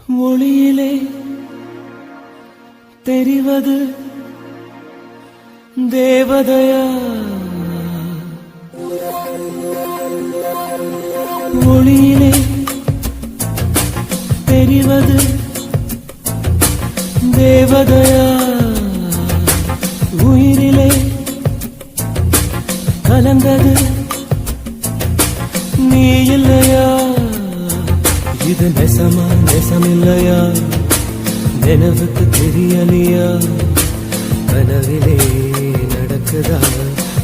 ஒளியிலே தெரிவது தேவதையா? ஒளியிலே தெரிவது தேவதையா? உயிரிலே கலந்தது நீ இல்லையா? இது நெசமா நெசமில்லையா? நினைவுக்கு தெரியலையா? கனவிலே நடக்குதா?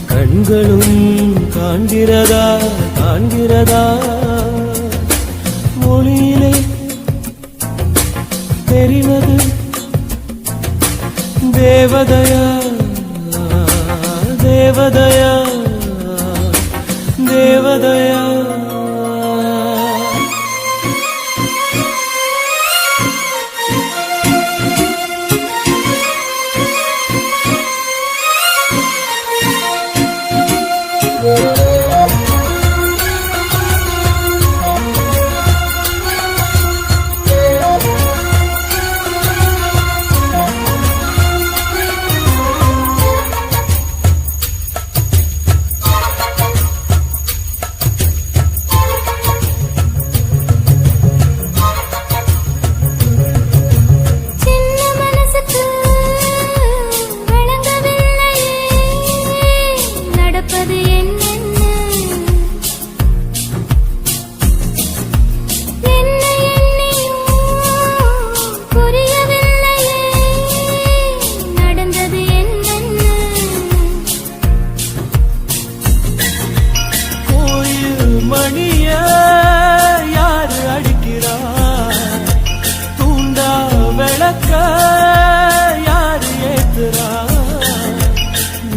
கண்களும் காண்கிறதா? காண்கிறதா? மொழியிலே தெரிவது தேவதையா? தேவதையா? தேவதையா?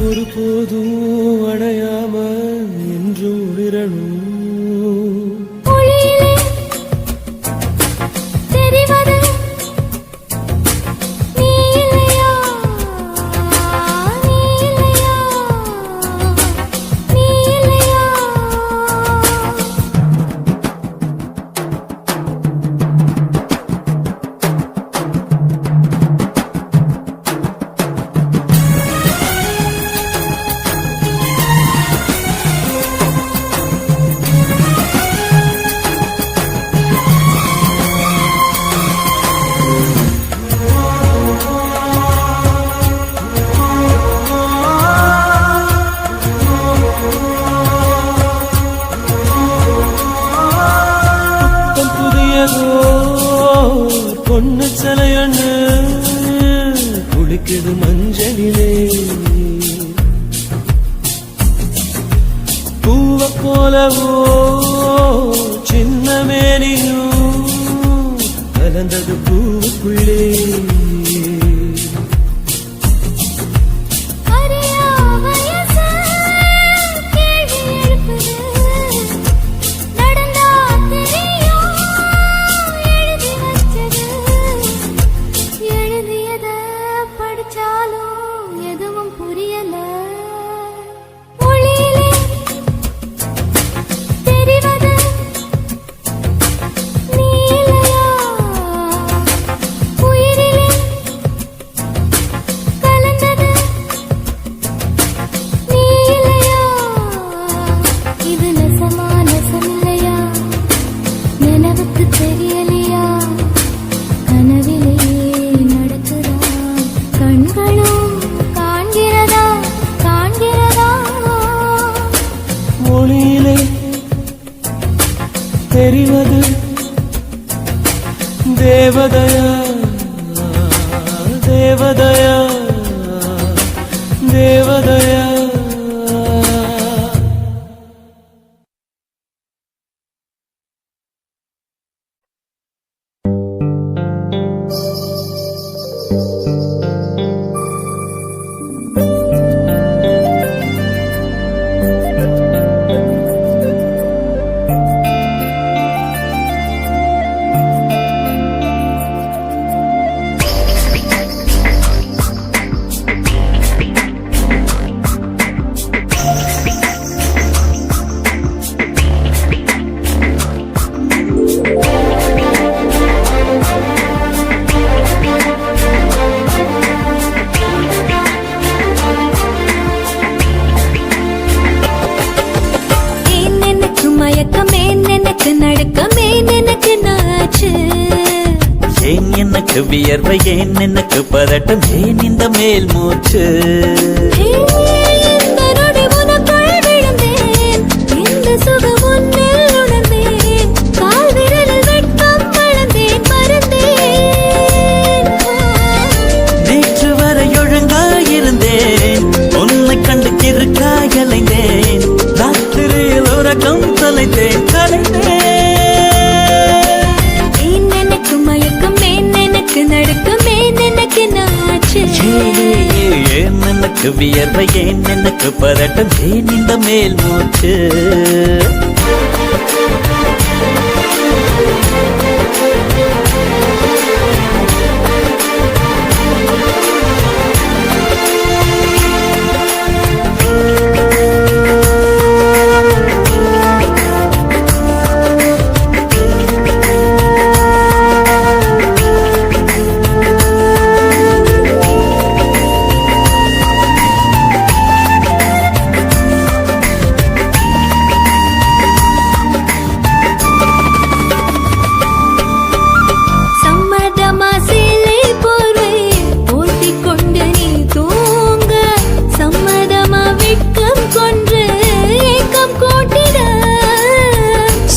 ஒருபோதும் அடையாம என்று உளிரணும். பொண்ணு சிலையண்ணு குளிக்குது மஞ்சளிலே, பூவ போலவோ சின்ன மேனியும் கலந்தது பூவுக்குள்ளே. மொழியிலே தெரிவது தேவதையா? தேவதையா? தேவதையா? எனக்கு வியர்வை ஏன் எனக்கு பதட்டம் ஏன் இந்த மேல் மூச்சு இந்த நொடி உனக்குள் விழுந்தேன் இந்த சுகம் உன்னில் உணர்ந்தேன் கால் விரலில் வெட்கம் வளர்ந்தேன் மறந்தேன் நேற்று வரை ஒழுங்காயிருந்தேன் உன்னை கண்டு கிறுக்காய் அலைந்தேன் ராத்திரியில் உறக்கம் தொலைத்தேன் கலைந்தேன் நடுக்கமே எனக்கு நாச்சு ஏன் எனக்கு வியர்வை ஏன் எனக்கு பதட்டம் ஏன் இந்த மேல் மூச்சு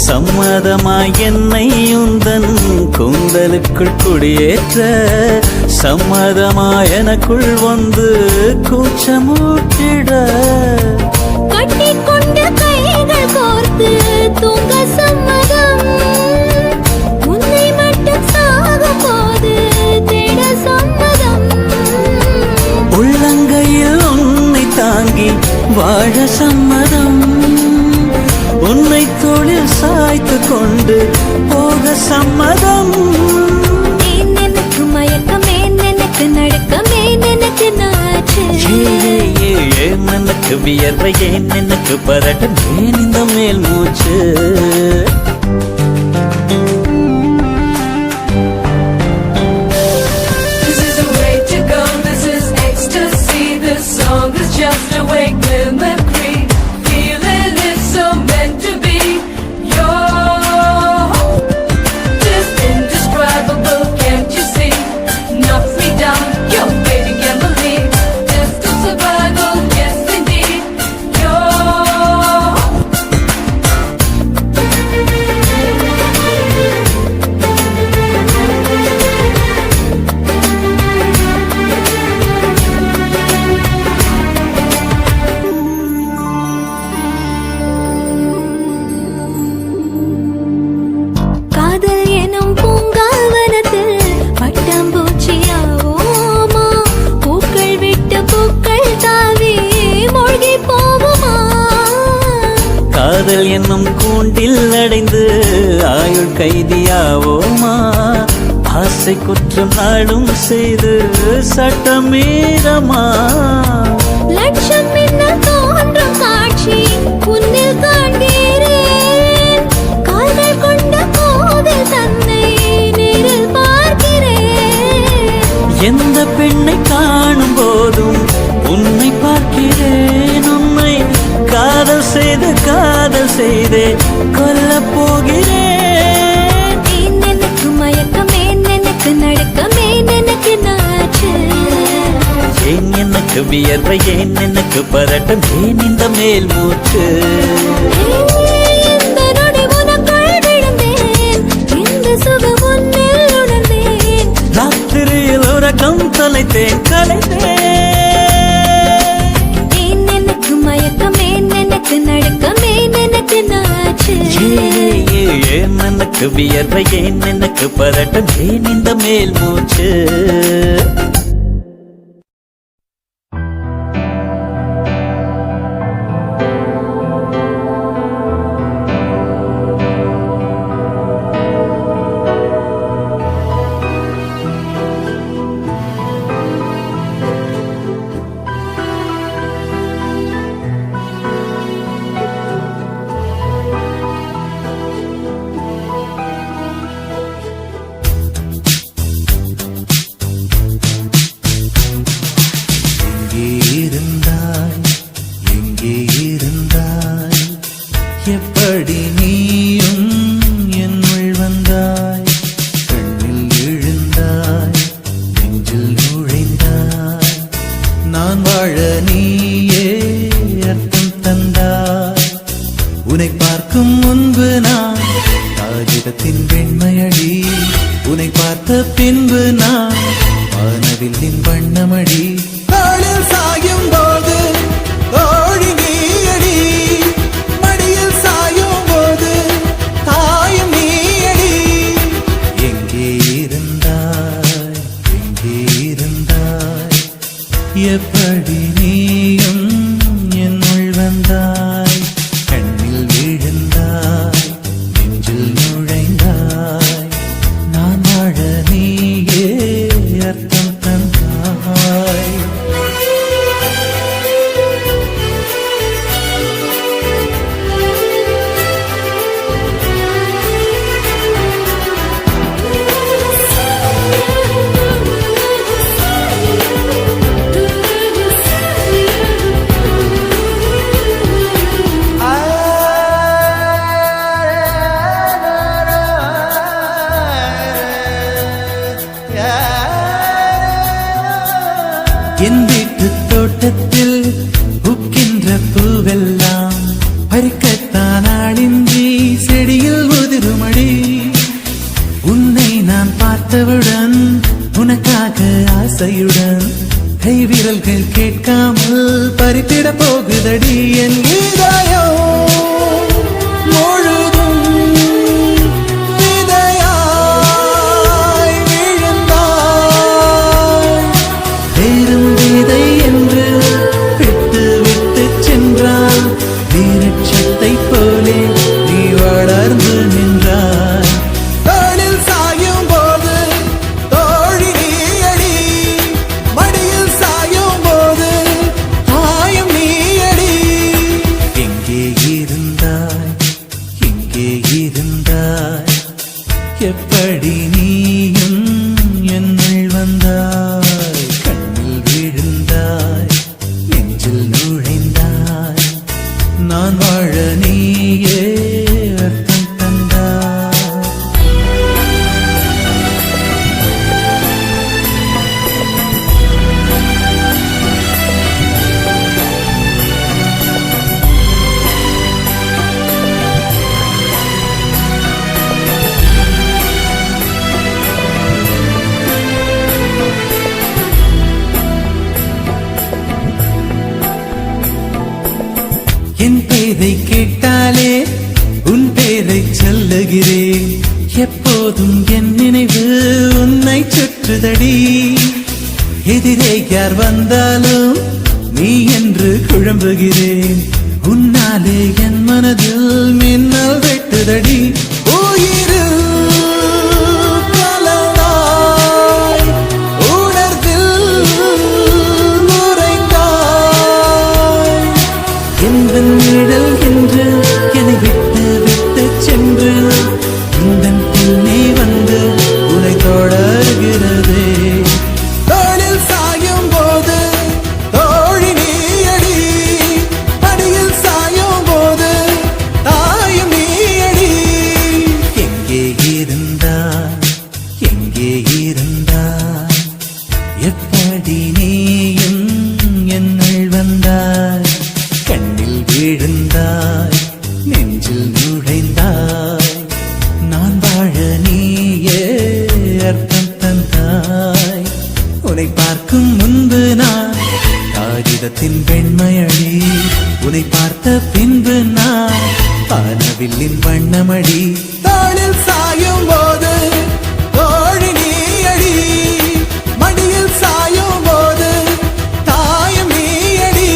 சம்மதமாய் என்னை உந்தன் கூந்தலுக்குள் குடியேற்ற சம்மதமாய் எனக்குள் வந்து கூச்சமூட்டிட கட்டிக்கொண்டு கைகள் கோர்த்து தூங்க சம்மதம் உன்னை மட்டும் சாக போது தேட சம்மதம் உள்ளங்கையில் உன்னை தாங்கி வாழ சம்மதம் உன்னை தோளில் சாய்த்து கொண்டு போக சம்மதம் எனக்கு மயக்கமே எனக்கு நடுக்கமே எனக்கு நாச்சு ஏன் எனக்கு வியர்வை ஏன் எனக்கு பதட்டம் ஏன் இந்த மேல் மூச்சு This is the way to go, this is ecstasy. This song is just a wake mimicry. Feeling is so meant to be. You're just indescribable, can't you see? Knock me down, your baby can't believe. Just a survival, yes indeed. You're காதல் எனும் பூங்காவனத்தில் பட்டாம்பூச்சியாவோமா பூக்கள் விட்டு பூக்கள் தாவி மூழ்கி போகுமா காதல் என்னும் கூண்டில் அடைந்து ஆயுள் கைதியாவோமா ஆசை குற்றம் நாளும் செய்து சட்டமீறமா லட்சம் மின்னல் தோன்றும் காட்சி உன்னில் காண்கிறேன் கால்கள் கொண்ட கோவில் தன்னை நேரில் பார்க்கிறேன் எந்த பெண்ணை காணும் போதும் உன்னை பார்க்கிறேன் உன்னை காதல் செய்தே கொல்ல போகிறேன் எனக்கு மயக்கமே எனக்கு நடுக்கமே எனக்கு நாச்சு ஏன் எனக்கு வியர்வை ஏன் எனக்கு பதட்டம் ஏன் இந்த மேல் மூச்சு இந்த நொடி உனக்குள் விழுந்தேன் இந்த சுகம் உன்னில் உணர்ந்தேன் ராத்திரியில் உறக்கம் தொலைத்தேன் கலைந்தேன் எனக்கு மயக்கமே எனக்கு நடுக்கமே எனக்கு நாச்சு ஏன் எனக்கு வியர்வை ஏன் எனக்கு பதட்டம் ஏன் இந்த மேல் மூச்சு பெண்மையடி உன்னை பார்த்த பின்பு நான் வானவில்லின் வண்ணமடி தாளில் சாயும் போது தோழி நீயடி மடியில் சாயும் போது தாயும் நீயடி எங்கே இருந்தாய் எங்கே இருந்தாய் எப்படி நீயும் என்னுள் வந்தாய் கண்ணில் விழுந்தாய் நெஞ்சில் நுழைந்தாய் நான் வாழ நீயே அர்த்தம் தந்தாய் என் வீட்டு தோட்டத்தில் பூக்கின்ற பூவெல்லாம் பறிக்கத்தான் ஆளின்றி செடியில் உதிருமடி உன்னை நான் பார்த்தவுடன் உனக்காக ஆசையுடன் கைவிரல்கள் கேட்காமல் பறித்திட போகுதடி என் இதயம் முழுதும் விதையாய் விழுந்தாய் வேறும் விதை என்று விட்டு விட்டு சென்றால் வீரட்சத்தை போலே நீ வளர்ந்து நின்றாய் தாளில் சாயும் போது தோழி நீயடி மடியில் சாயும் போது தாயும் நீயடி எங்கே இருந்தாய் எங்கே இருந்தாய் எப்படி நீயும் என்னுள் வந்தாய் கண்ணில் விழுந்தாய் நெஞ்சில் நுழைந்தாய் நான் வாழ நீயே அர்த்தம் தந்தாய் என் பேரை கேட்டாலே உன் பேரை சொல்லுகிறேன் எப்போதும் என் நினைவு உன்னை சுற்றுதடி எதிரே யார் வந்தாலும் நீ என்று குழம்புகிறேன் உன்னாலே என் மனதில் மின்னல் வெட்டுதடி உயிரில் கலந்தாய் உணர்வில் நுரைந்தாய் எந்தன் நிழல் என்று என்னை விட்டு விட்டு சென்று உந்தன் பின்னே வந்து உன்னை தொடர்கிறதே தோளில் சாயும் போது தோழி நீயடி மடியில் சாயும் போது தாயும் நீயடி எங்கே இருந்தாய் எங்கே இருந்தாய் எப்படி நீயும் என்னுள் வந்தாய் கண்ணில் விழுந்தாய் நெஞ்சில் நுழைந்தாய் நான் வாழ நீயே அர்த்தம் தந்தாய் உன்னை பார்க்கும் முன்பு நான் காகிதத்தின் வெண்மையடி உன்னை பார்த்த பின்பு நான் வானவில்லின் வண்ணமடி தாளில் சாயும் போது தோழி நீயடி மடியில் சாயும் போது தாயும் நீயடி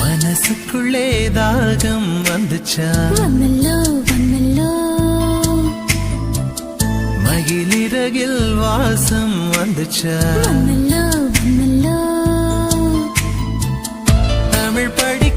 மனசுக்குள்ளே தாகம் வந்துச்சா வந்தல்லோ வந்தல்லோ மகிழிறகில் வாசம் வந்துச்சா வந்தல்லோ வந்தல்லோ தமிழ் படி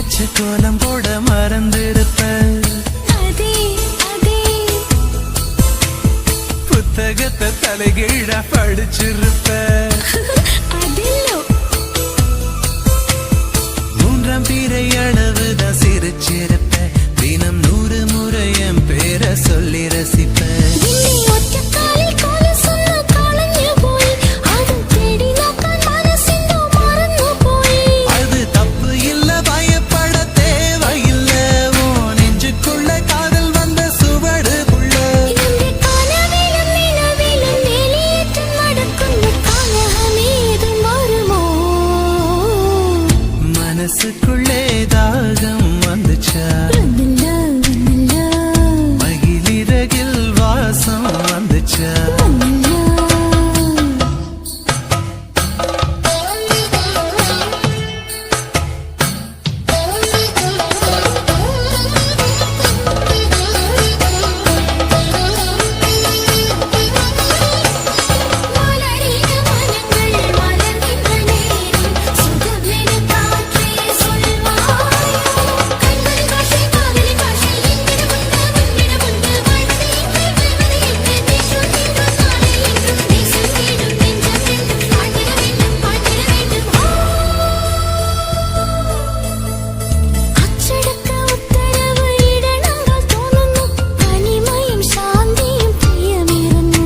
வச்ச கோலம் போட மறந்திருப்ப அதே அதே புத்தகத்தை தலைகீழா படிச்சிருப்ப அதில்லோ மூன்றாம் பிறை அளவுதான் சிரிச்சிருப்ப தினம் 100 முறை என் பேரை சொல்லி ரசிப்ப இன்னி ஒற்ற காலில் கால சொன்ன காலஞ்சு போய் அது தேடி நோக்கான் மனசிந்தோ மறந்து போய் அது தப்பு இல்ல பயப்பட தேவையில்ல உன் நெஞ்சுக்குள்ள காதல் வந்த சுவடு புள்ள இந்த காலவிலும் நிலவிலும் வெளியேற்றம் நடக்கும் காலமேதும் வருமோ மனசுக்குள்ளே தாகம் வந்துச்சா வந்தல்ல வந்தல்ல மகிழிறகில் வாசம் வந்துச்சா மலரின மனங்கள் மலர்கின்ற நேரம் சுகமென காற்றே சொல்வாய் கண்கள் காட்சி காதலி காட்சி எங்கிட முண்டு வாழ்க்கை எங்கள் வெல்வது என்று பேசுகின்ற காலை என்றும் பேசும் வீடும் நெஞ்சம் என்றும் வாழ்ந்திட வேண்டும் அச்சடக்க உத்தரவு இடனங்கள் தோணுന്നു தனிமையும் சாந்தியும் பிரியமிருന്നു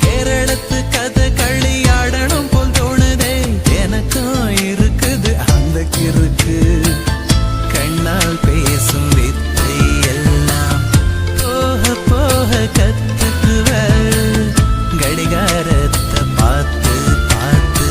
கேரளத்து கதை களியாடணும் போல் தோணுதே எனக்கும் இருக்குது அந்த கிறுக்கு கண்ணால் பேசும் வித்தை எல்லாம் போக போக கத்துக்குவ கடிகாரத்தை பார்த்து பார்த்து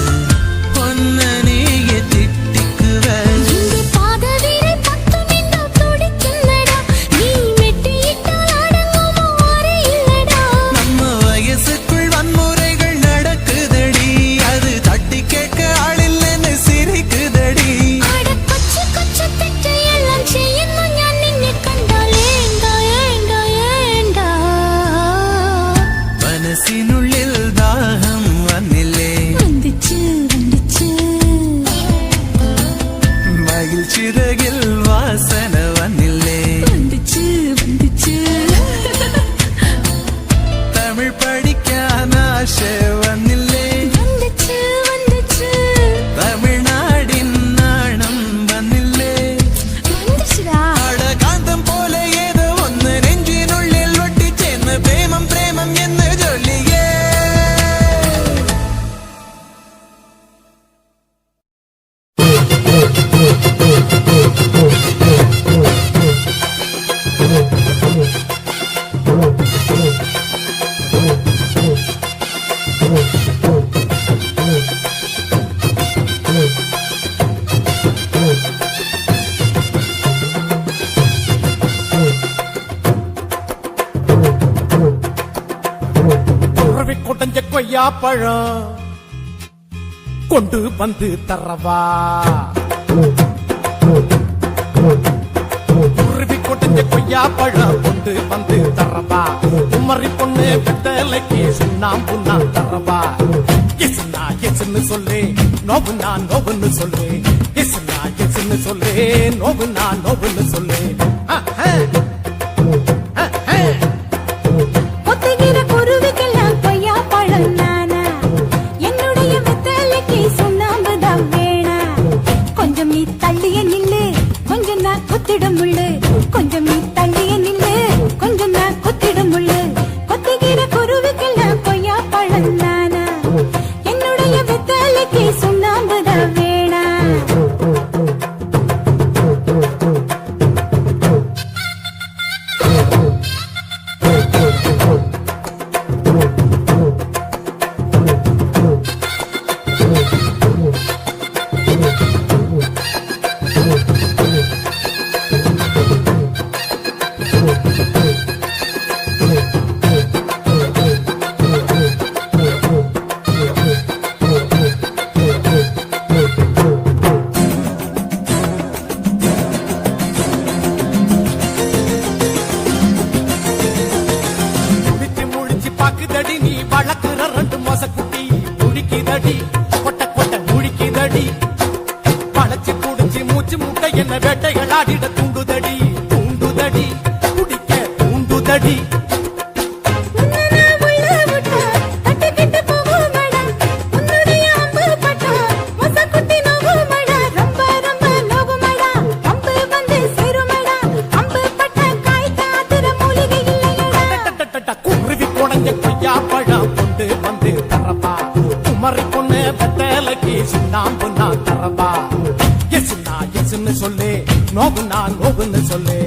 பொன்ன நீய திட்டிக்குவ இந்த பாதவிரல் பத்தும் இந்த துடிக்குள்ளடா நீ மெட்டியிட்டால் அடங்குமோ அறையில்லடா நம்ம வயசுக்குள் வன்முறைகள் நடக்குதடி அது தட்டி கேட்க ஆளில்லைன்னு சிரிக்குதடி அட கொச்சு கொச்சு தெற்றை எல்லாம் செய்யணும் ஞான் நின்னை கண்டால் ஏண்டா ஏண்டா ஏண்டா மனசினுள்ளில் தாகம் வந்தில்லே வந்துச்சு வந்துச்சு மகிழ்ச்சிறகில் வாசனை வந்தில்லே வந்துச்சு வந்துச்சு தமிழ் படிக்கான ஆசை வந்தில்லே வந்துச்சு வந்துச்சு தமிழ்நாடின் நாணம் வந்தில்லே வந்துச்சுடா அட காந்தம் போல ஏதோ ஒன்று நெஞ்சினுள்ளில் ஒட்டி சேர்ந்த பிரேமம் பிரேமம் என்ன சொல்லியே உறவி கொடைஞ்ச கொய்யா பழம் கொண்டு வந்து தரவா உருவி கொடைஞ்ச கொய்யா பழம் கொண்டு வந்து தரவா உமரி பொண்ணு பித்தலைக்கு சுண்ணாம்பு நான் தரவா எஸ்னா எஸ்ன்னு சொல்லு நோவுனா நோவுன்னு சொல்லு எஸ்னா எஸ்ன்னு சொல்லு நோவுனா நோவுன்னு சொல்லு ஒத்துகிற குருவிக்கெல்லாம் கொய்யா பழம் நானா என்னுடைய வெத்தலைக்கு சுண்ணாம்புதான் வேணா கொஞ்சம் நீ தள்ளிய நில்லு கொஞ்சம் நான் குத்திடும் முள்ளு கொஞ்சம் நீ தள்ளிய நில்லு கொஞ்சம் நான் குத்திடும் முள்ளு கொத்துகிற குருவிக்கெல்லாம் கொய்யா பழம் நானா என்னுடைய வெத்தலைக்கு சுண்ணாம்புதான் வேணா என்ன வேட்டை குமரி பொண்ணு வெத்தலைக்கு சுண்ணாம்பு நான் தரவா எசுனா எசுன்னு சொல்லு நோவுனா நோவுன்னு சொல்லு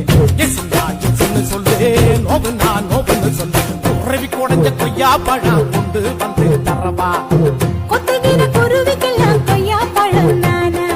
எசுனா எசுன்னு சொல்லு நோவுனா நோவுன்னு சொல்லு உறவி குடைஞ்ச கொய்யா பழம் கொண்டு வந்து தரவா கொத்துகிற குருவிக்கெல்லாம் கொய்யா பழம் நானா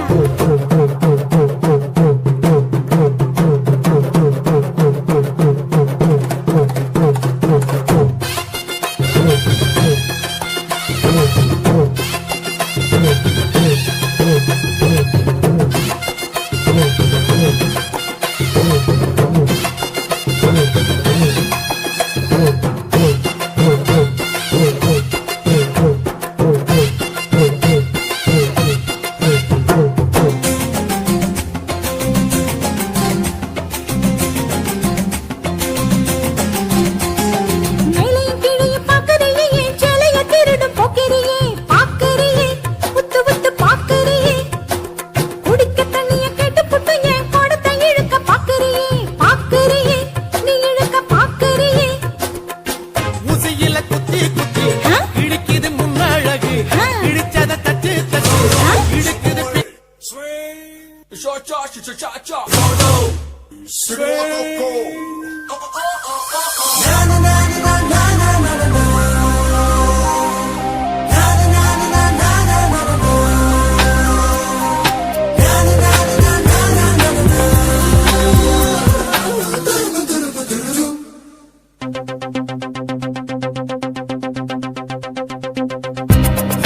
மேலையும் கீழையும் பார்க்கறியே, என் சேலைய திருடும் போக்கிரியே, பார்க்கறியே, உத்து உத்து பார்க்கறியே. குடிக்க தண்ணிய கேட்டுப்புட்டு என் குடத்தை இழுக்க பார்க்கறியே, பார்க்கறியே, நீ இழுக்க பார்க்கறியே. ஊசியில குத்தி குத்தி ஆ? இடிக்குது முன்னழகு ஆ. இடிச்சத தட்டு தட்டு ஆ? இடுக்குது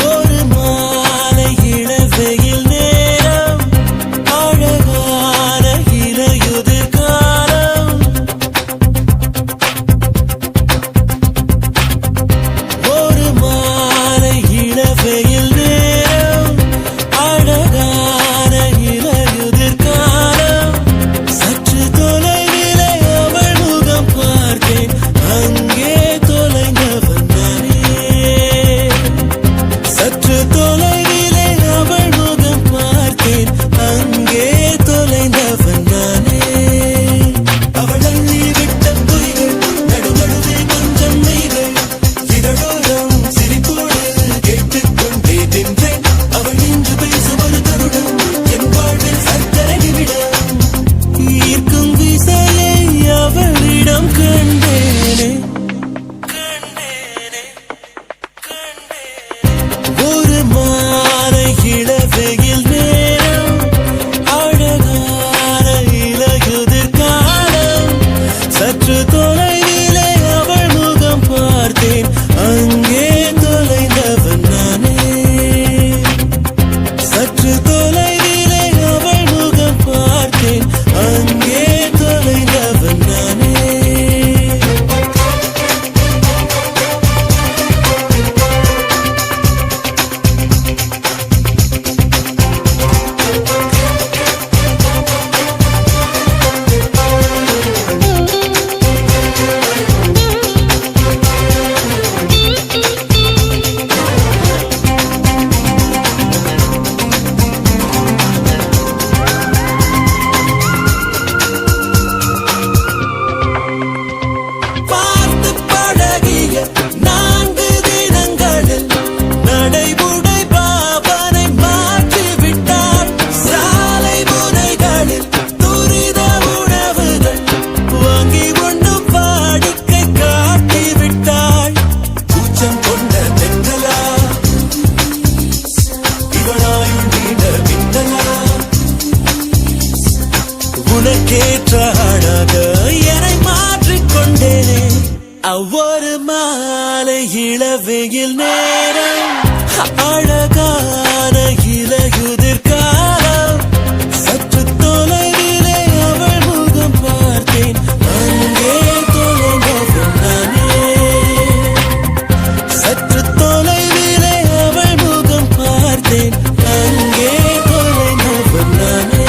ஒரு மாலை இளவெயில் நேரம் அழகான இலையுதிர் காலம் ஒரு மாலை இளவெயில் நேரம் அழகான இலையுதிர் காலம் சற்று தொலைவிலே அவள் முகம் பார்த்தேன் அங்கே தொலைந்தவன் நானே சற்று தொலைவிலே அவள் முகம் பார்த்தேன் அங்கே தொலைந்தவன் நானே அவள் அள்ளி விட்ட பொய்கள் நடுநடுவே கொஞ்சம் மெய்கள் இதழோரம் சிரிப்போடு கேட்டுக்கொண்டே நின்றேன் அவள் இன்று பேசும் ஒரு தருணம் என் வாழ்வில் சற்றரை நிமிடம் ஈர்க்கும் விசையை அவளிடம் கண்டேனே ஒரு மாலை இளவெயில் நேரம் அழகான இலையுதிர் காலம் சற்று தொலைவிலே அவள் முகம் பார்த்தேன் அங்கே தொலைந்தவன் நானே சற்று தொலைவிலே அவள் முகம் பார்த்தேன் அங்கே தொலைந்தவன் நானே பார்த்து பழகிய 4 தினங்களில் நடைமுறை பாவனை மாற்றிவிட்டாள் சாலை முனைகளில் துரித உணவுகள் வாங்கி உண்ணும் வாடிக்கை காட்டிவிட்டாள் கூச்சம் கொண்ட பெண்களா இவளாயுள் நீண்ட மின்னலா உனக்கேற்ற அழக என்னை மாற்றிக்கொண்டேனே அவ்வொரு மாலை இளவெயில் நேரம் அழகான இலையுதிர் காலம் சற்று தொலைவிலே அவள் முகம் பார்த்தேன் அங்கே தொலைந்தவன் நானே சற்று தொலைவிலே அவள் முகம் பார்த்தேன் அங்கே தொலைந்தவன் நானே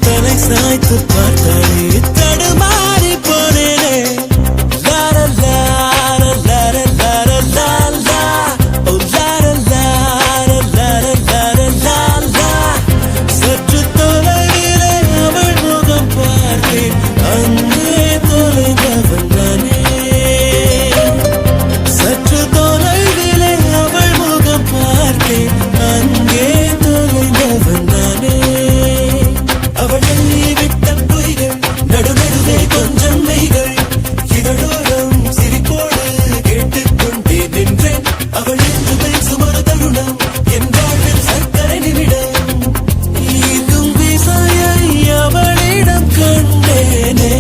தலை சாய்த்து பார்த்தாலே தடுமாறி போனேனே. லார லார லார லார லாலா. ஓ லார லார லார லார லாலா. சற்று தொலைவிலே அவள் முகம் பார்த்தேன், அங்கே தொலைந்தவன் நானே. சற்று தொலைவிலே அவள் முகம் பார்த்தேன், அங்கே தொலைந்தவன் நானே. அவள் எண்ணி விட்ட பொய்கள் நடுநடுவே கொஞ்சம் மெய்கள், இதழோரம் சிரிப்போடு கேட்டுக்கொண்டே நின்றேன். அவள் என்று பேசும் ஒரு தருணம் என் வாழ்வில் சர்க்கரை நிமிடம். ஈதும் விசையை அவளிடம் கண்டேனே.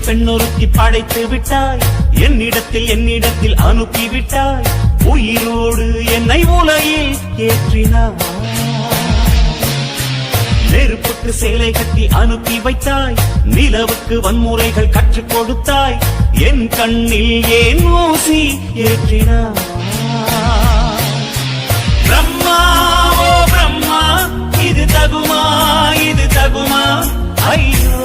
பெண்ணொருத்தி படைத்து விட்டாய், என்னிடத்தில் அனுப்பி விட்டாய். உயிரோடு என்னை உலகில் ஏற்றினாய். நெருப்புக்கு சேலை கட்டி அனுப்பி வைத்தாய், நிலவுக்கு வன்முறைகள் கற்றுக் கொடுத்தாய். என் கண்ணில் ஏன் ஊசி ஏற்றினாய். பிரம்மா ஓ பிரம்மா, இது தகுமா இது தகுமா. ஐயோ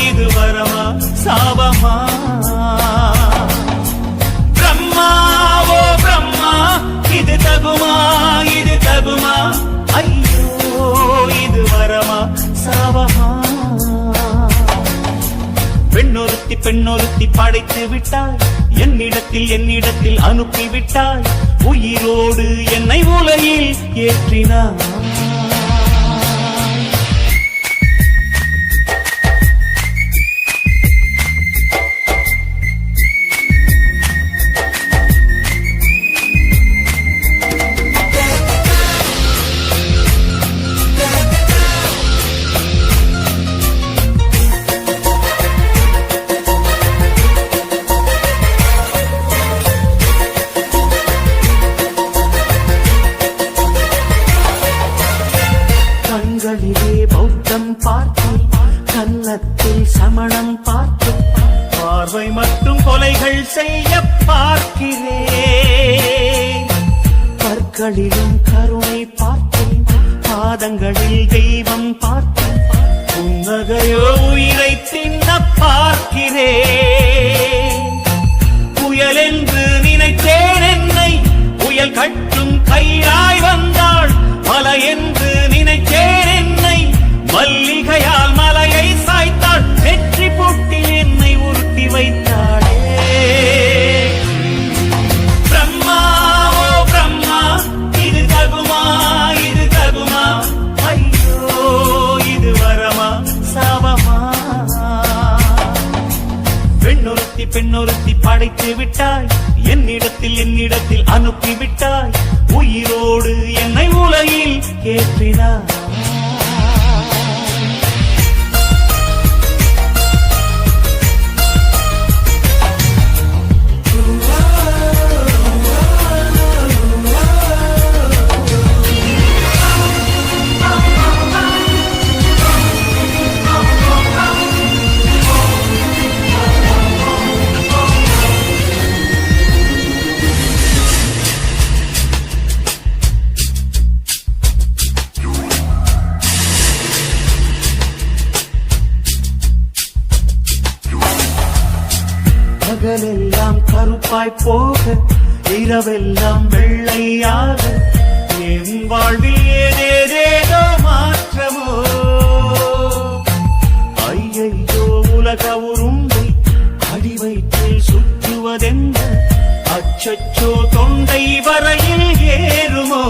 இது வரமா சாபமா. பிரம்மா ஓ பிரம்மா, இது தகுமா இது தகுமா. ஐயோ இது வரமா சாபமா. பெண்ணொருத்தி படைத்து விட்டாய், என்னிடத்தில் அனுப்பி விட்டாய். உயிரோடு என்னை உலகில் ஏற்றினாய். கண்களிலே பௌத்தம் பார்த்தேன், கன்னத்தில் சமணம் பார்த்தேன். பார்வை மட்டும் கொலைகள் செய்ய பார்க்கிறேன். பற்களிலும் கருணை பார்த்தேன், பாதங்களில் தெய்வம் பார்த்தேன். புன்னகையோ உயிரை தின்ன பார்க்கிறேன். புயல் என்று நினைத்தேன் என்னை, புயல் கட்டும் கையாய் வந்தாள். மலை என்று நினைத்தேன் என்னை, மல்லிகையால் மலையை சாய்த்தாள். வெற்றி போட்டில் என்னை உருட்டி வைத்தாளே. பிரம்மா ஓ பிரம்மா, இது தகுமா இது தகுமா. ஐயோ இது வரமா சாபமா. பெண்ணொருத்தி படைத்து விட்டாய், என்னிடத்தில் அனுப்பி விட்டாய். உயிரோடு என்னை உலகில் ஏற்றினாய். கருப்பாய் போக இரவெல்லாம் வெள்ளையாக என் வாழ்வில் ஏதேதேதோ மாற்றமோ ஐயையோ உலக உருண்டை அடி வயிற்றில் சுற்றுவதென்ன அச்சச்சோ தொண்டை வரையில் ஏறுமோ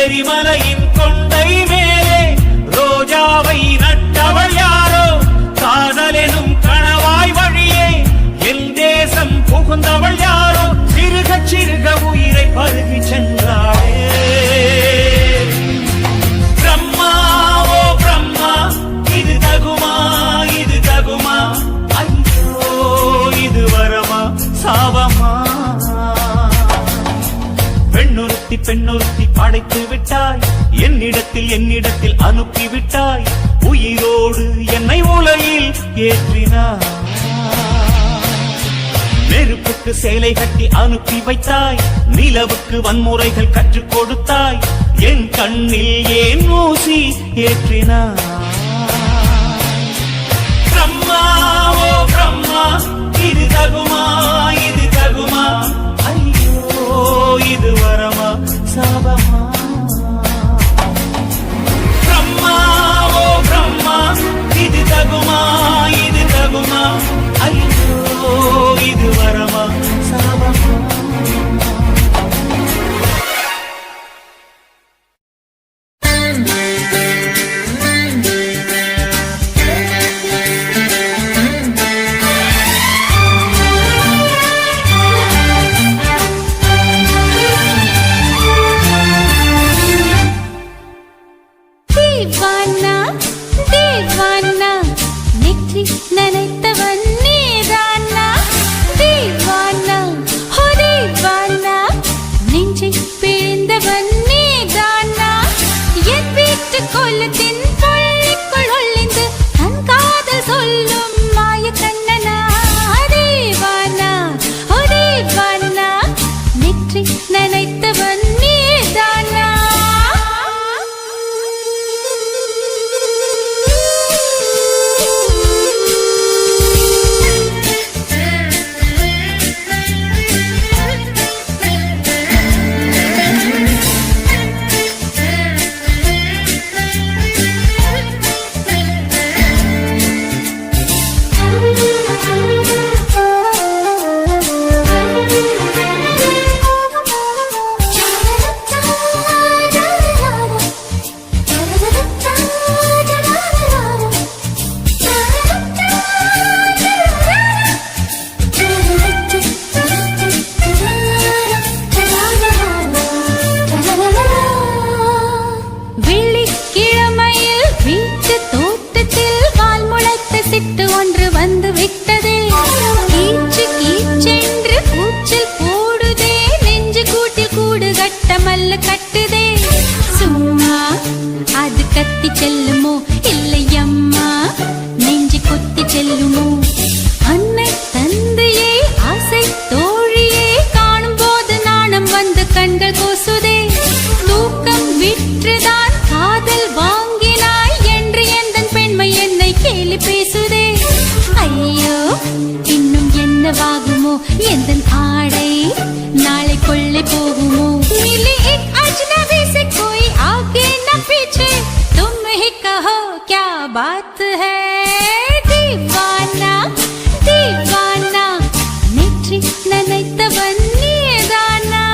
எரிமலையின் கொண்டை மேலே ரோஜாவை நட்டவள் யாரோ காதலெனும் கணவாய் வழியே என் தேசம் புகுந்தவள் யாரோ சிறுக சிறுக உயிரை பருகி சென்றாளே பிரம்மா ஓ பிரம்மா இது தகுமா இது தகுமா ஐயோ இது வரமா சாபமா பெண்ணொருத்தி படைத்து விட்டாய் என்னிடத்தில் அனுப்பி விட்டாய் உயிரோடு என்னை உலகில் ஏற்றினாய் நெருப்புக்கு சேலை கட்டி அனுப்பி வைத்தாய் நிலவுக்கு வன்முறைகள் கற்றுக் கொடுத்தாய் என் கண்ணில் ஏன் ஊசி ஏற்றினாய் பிரம்மா ஓ பிரம்மா இது தகுமா இது தகுமா ஐயோ இது வரமா சாபமா பிரம்மா ஓ பிரம்மா இது தகுமா இது தகுமா ஐயோ இது வரமா சாபமா தீவானா தீவானா நெற்றி நனைத்தவன் நீதானா தீவானா ஹோ தீவானா நெஞ்சை பிழிந்தவன் நீதானா என் வீட்டு கொல்லத்தின் பள்ளிக்குள் ஒளிந்து தன் காதல் சொல்லும் மாய கண்ணனா தீவானா ஹோ தீவானா நெற்றி நனைத்தவன் நீதானா வெள்ளிக்கிழமையில் வீட்டு தோட்டத்தில் வால் முளைத்த சிட்டு ஒன்று வந்து விட்டதே கீச்சு கீச்சென்று கூச்சல் போடுதே நெஞ்சு கூட்டில் கூடு கட்ட மல்ல கட்டுதே சும்மா அது கத்தி செல்லுமோ இல்லை அம்மா நெஞ்சு கொத்தி செல்லுமோ அன்னை தந்தையே ஆசை தோழியே காணும் போது நாணம் வந்து கண்கள் கூசுதே தூக்கம் விற்றுதான் காதல் வாங்கினாய் என்று எந்தன் பெண்மை என்னை கேலி பேசுதே ஐயோ இன்னும் என்னவாகுமோ எந்தன் ஆடை நாளை கொள்ளை போகுமோ मिली एक अजनबी से कोई आगे न पीछे तुम ही कहो क्या बात है दीवाना दीवाना நெற்றி நனைத்தவன் நீதானா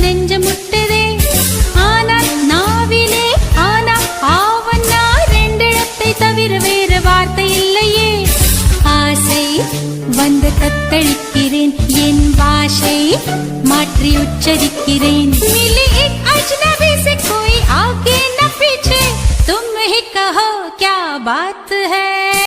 நெஞ்ச முட்டுதே ஆனால் நாவிலே ஆனா ஆவன்னா ரெண்டிடத்தை தவிர வேறு வார்த்தை இல்லையே ஆசை வந்து தத்தளிக்கிறேன் என் பாஷை மாற்றி உச்சரிக்கிறேன் मिली एक अजनबी से कोई आगे न पीछे तुम ही कहो क्या बात है